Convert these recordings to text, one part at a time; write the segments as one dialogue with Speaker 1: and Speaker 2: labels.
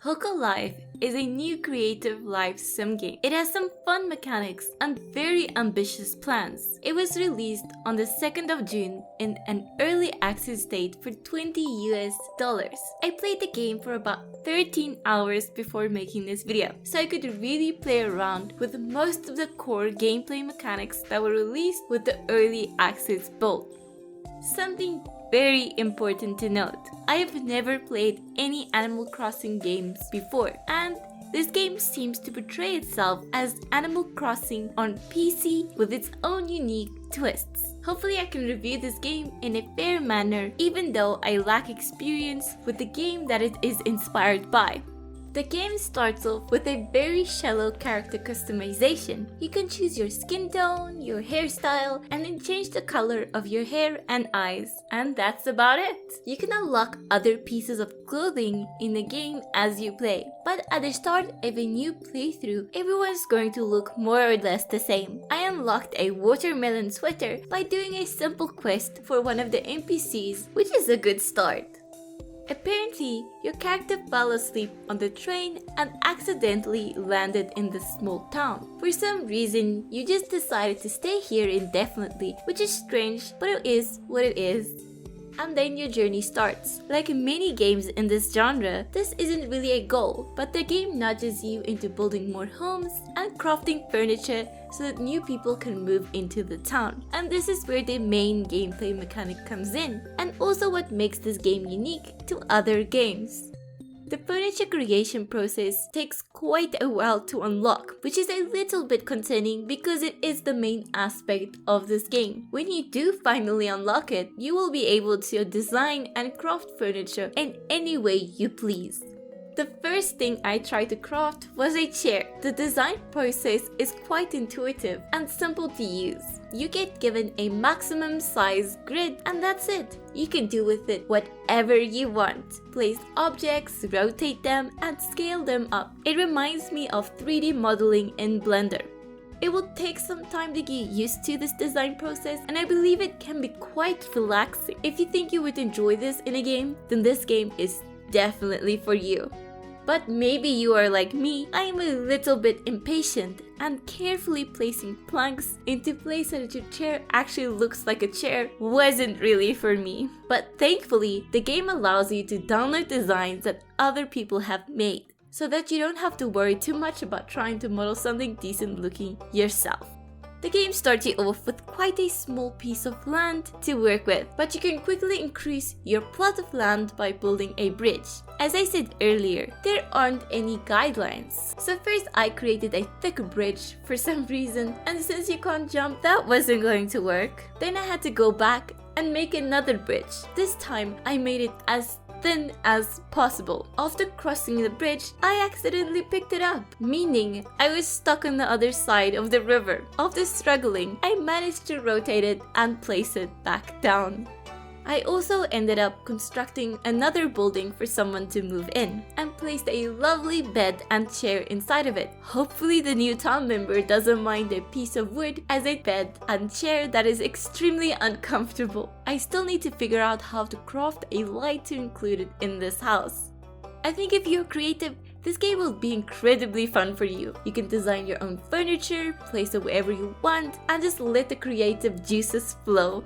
Speaker 1: Hokko Life is a new creative life sim game. It has some fun mechanics and very ambitious plans. It was released on the 2nd of June in an early access state for $20. I played the game for about 13 hours before making this video, so I could really play around with most of the core gameplay mechanics that were released with the early access build. Something very important to note, I have never played any Animal Crossing games before, and this game seems to portray itself as Animal Crossing on PC with its own unique twists. Hopefully I can review this game in a fair manner even though I lack experience with the game that it is inspired by. The game starts off with a very shallow character customization. You can choose your skin tone, your hairstyle, and then change the color of your hair and eyes. And that's about it. You can unlock other pieces of clothing in the game as you play. But at the start of a new playthrough, everyone's going to look more or less the same. I unlocked a watermelon sweater by doing a simple quest for one of the NPCs, which is a good start. Apparently, your character fell asleep on the train and accidentally landed in this small town. For some reason, you just decided to stay here indefinitely, which is strange, but it is what it is. And then your journey starts. Like many games in this genre, this isn't really a goal, but the game nudges you into building more homes and crafting furniture so that new people can move into the town. And this is where the main gameplay mechanic comes in, and also what makes this game unique to other games. The furniture creation process takes quite a while to unlock, which is a little bit concerning because it is the main aspect of this game. When you do finally unlock it, you will be able to design and craft furniture in any way you please. The first thing I tried to craft was a chair. The design process is quite intuitive and simple to use. You get given a maximum size grid and that's it. You can do with it whatever you want. Place objects, rotate them, and scale them up. It reminds me of 3D modeling in Blender. It will take some time to get used to this design process, and I believe it can be quite relaxing. If you think you would enjoy this in a game, then this game is definitely for you. But maybe you are like me, I am a little bit impatient, and carefully placing planks into place so that your chair actually looks like a chair wasn't really for me. But thankfully, the game allows you to download designs that other people have made, so that you don't have to worry too much about trying to model something decent looking yourself. The game starts you off with quite a small piece of land to work with, but you can quickly increase your plot of land by building a bridge. As I said earlier, there aren't any guidelines. So first I created a thick bridge for some reason, and since you can't jump, that wasn't going to work. Then I had to go back and make another bridge. This time I made it as thin as possible. After crossing the bridge, I accidentally picked it up, meaning I was stuck on the other side of the river. After struggling, I managed to rotate it and place it back down. I also ended up constructing another building for someone to move in and placed a lovely bed and chair inside of it. Hopefully the new town member doesn't mind a piece of wood as a bed and chair that is extremely uncomfortable. I still need to figure out how to craft a light to include it in this house. I think if you're creative, this game will be incredibly fun for you. You can design your own furniture, place it wherever you want, and just let the creative juices flow.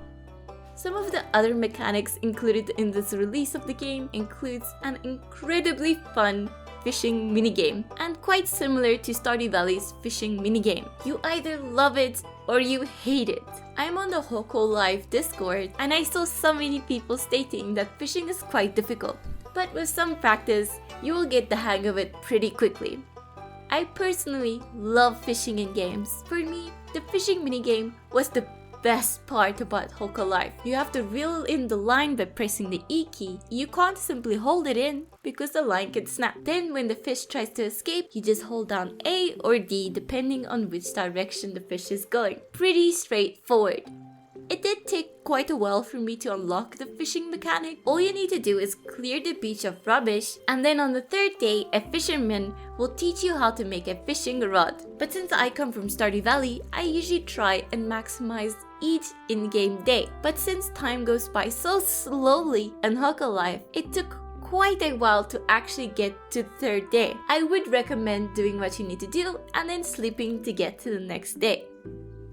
Speaker 1: Some of the other mechanics included in this release of the game includes an incredibly fun fishing minigame, and quite similar to Stardew Valley's fishing minigame. You either love it or you hate it. I'm on the Hokko Life Discord, and I saw so many people stating that fishing is quite difficult, but with some practice, you will get the hang of it pretty quickly. I personally love fishing in games. For me, the fishing minigame was the best part about Hokko Life. You have to reel in the line by pressing the E key. You can't simply hold it in because the line can snap. Then when the fish tries to escape, you just hold down A or D depending on which direction the fish is going. Pretty straightforward. It did take quite a while for me to unlock the fishing mechanic. All you need to do is clear the beach of rubbish, and then on the third day, a fisherman will teach you how to make a fishing rod. But since I come from Stardew Valley, I usually try and maximize each in-game day. But since time goes by so slowly in Hokko Life, it took quite a while to actually get to the third day. I would recommend doing what you need to do and then sleeping to get to the next day.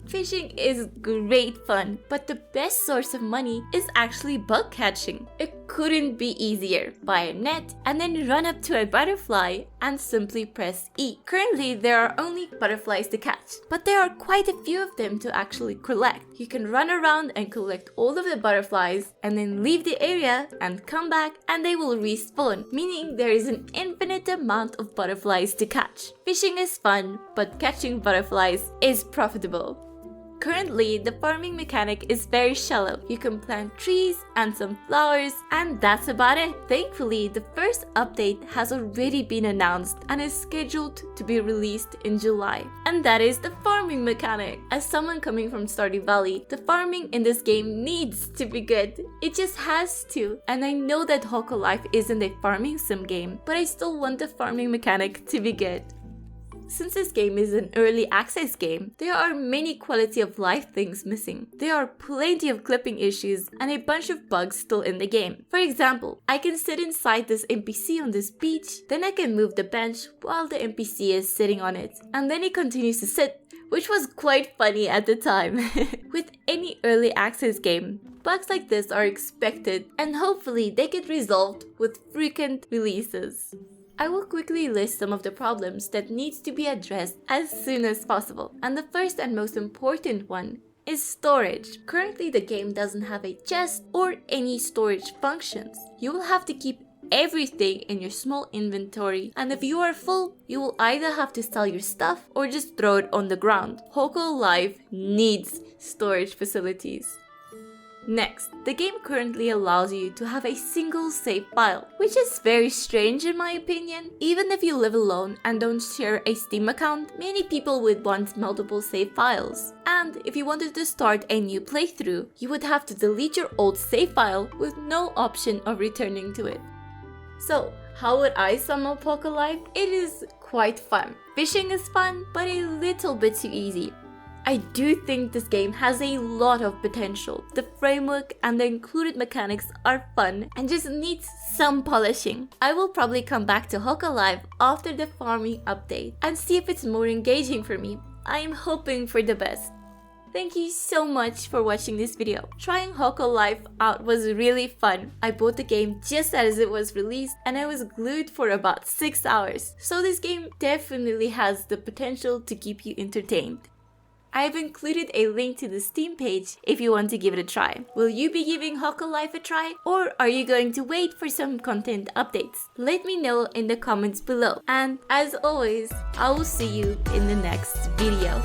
Speaker 1: Fishing is great fun, but the best source of money is actually bug catching. It couldn't be easier. Buy a net and then run up to a butterfly and simply press E. Currently, there are only butterflies to catch, but there are quite a few of them to actually collect. You can run around and collect all of the butterflies and then leave the area and come back and they will respawn, meaning there is an infinite amount of butterflies to catch. Fishing is fun, but catching butterflies is profitable. Currently, the farming mechanic is very shallow. You can plant trees and some flowers, and that's about it. Thankfully, the first update has already been announced and is scheduled to be released in July. And that is the farming mechanic. As someone coming from Stardew Valley, the farming in this game needs to be good. It just has to. And I know that Hokko Life isn't a farming sim game, but I still want the farming mechanic to be good. Since this game is an early access game, there are many quality of life things missing. There are plenty of clipping issues and a bunch of bugs still in the game. For example, I can sit inside this NPC on this beach, then I can move the bench while the NPC is sitting on it, and then it continues to sit, which was quite funny at the time. With any early access game, bugs like this are expected and hopefully they get resolved with frequent releases. I will quickly list some of the problems that needs to be addressed as soon as possible. And the first and most important one is storage. Currently the game doesn't have a chest or any storage functions. You will have to keep everything in your small inventory, and if you are full, you will either have to sell your stuff or just throw it on the ground. Hokko Life needs storage facilities. Next, the game currently allows you to have a single save file, which is very strange in my opinion. Even if you live alone and don't share a Steam account, many people would want multiple save files. And if you wanted to start a new playthrough, you would have to delete your old save file with no option of returning to it. So, how would I sum up Hokko Life? It is quite fun. Fishing is fun, but a little bit too easy. I do think this game has a lot of potential. The framework and the included mechanics are fun and just needs some polishing. I will probably come back to Hokko Life after the farming update and see if it's more engaging for me. I am hoping for the best. Thank you so much for watching this video. Trying Hokko Life out was really fun. I bought the game just as it was released and I was glued for about 6 hours. So this game definitely has the potential to keep you entertained. I have included a link to the Steam page if you want to give it a try. Will you be giving Hokko Life a try, or are you going to wait for some content updates? Let me know in the comments below. And as always, I will see you in the next video.